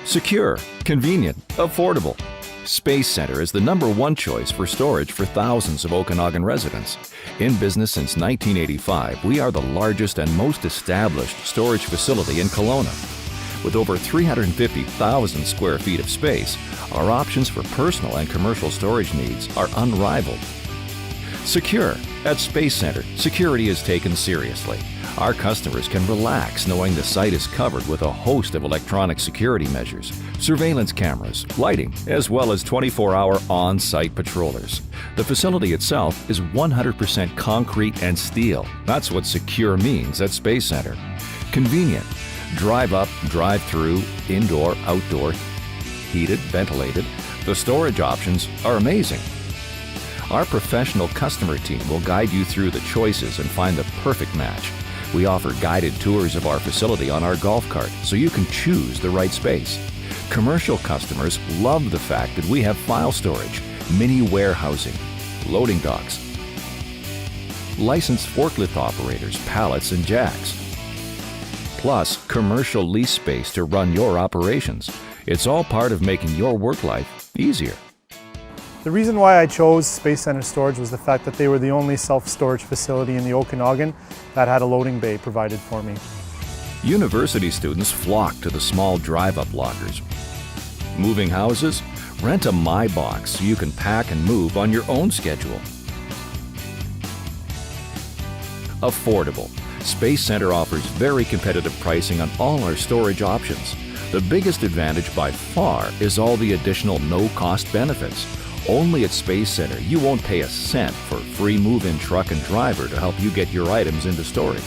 Secure, convenient, affordable. Space Center is the #1 choice for storage for thousands of Okanagan residents. In business since 1985, we are the largest and most established storage facility in Kelowna. With over 350,000 square feet of space, our options for personal and commercial storage needs are unrivaled. Secure. At Space Center, security is taken seriously. Our customers can relax knowing the site is covered with a host of electronic security measures, surveillance cameras, lighting, as well as 24-hour on-site patrollers. The facility itself is 100% concrete and steel. That's what secure means at Space Center. Convenient. Drive up, drive through, indoor, outdoor, heated, ventilated. The storage options are amazing. Our professional customer team will guide you through the choices and find the perfect match. We offer guided tours of our facility on our golf cart so you can choose the right space. Commercial customers love the fact that we have file storage, mini warehousing, loading docks, licensed forklift operators, pallets, and jacks. Plus, commercial lease space to run your operations. It's all part of making your work life easier. The reason why I chose Space Center Storage was the fact that they were the only self-storage facility in the Okanagan that had a loading bay provided for me. University students flock to the small drive-up lockers. Moving houses? Rent a My Box so you can pack and move on your own schedule. Affordable. Space Center offers very competitive pricing on all our storage options. The biggest advantage by far is all the additional no-cost benefits. Only at Space Center, you won't pay a cent for free move-in truck and driver to help you get your items into storage.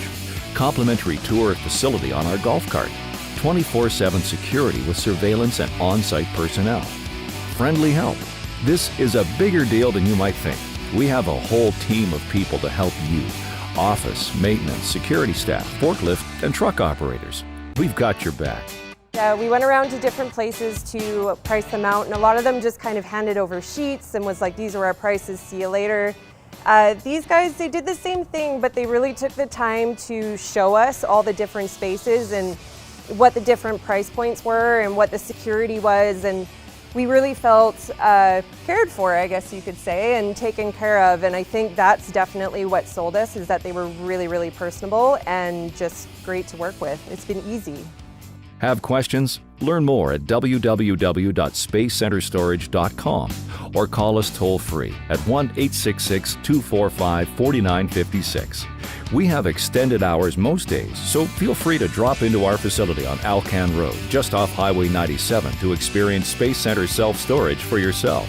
Complimentary tour of facility on our golf cart. 24/7 security with surveillance and on-site personnel. Friendly help. This is a bigger deal than you might think. We have a whole team of people to help you. Office, maintenance, security staff, forklift, and truck operators. We've got your back. We went around to different places to price them out, and a lot of them just kind of handed over sheets and was like, these are our prices, see you later. These guys, they did the same thing, but they really took the time to show us all the different spaces and what the different price points were and what the security was, and we really felt cared for, I guess you could say, and taken care of. And I think that's definitely what sold us, is that they were really, really personable and just great to work with. It's been easy. Have questions? Learn more at www.spacecenterstorage.com or call us toll-free at 1-866-245-4956. We have extended hours most days, so feel free to drop into our facility on Alcan Road, just off Highway 97, to experience Space Center self-storage for yourself.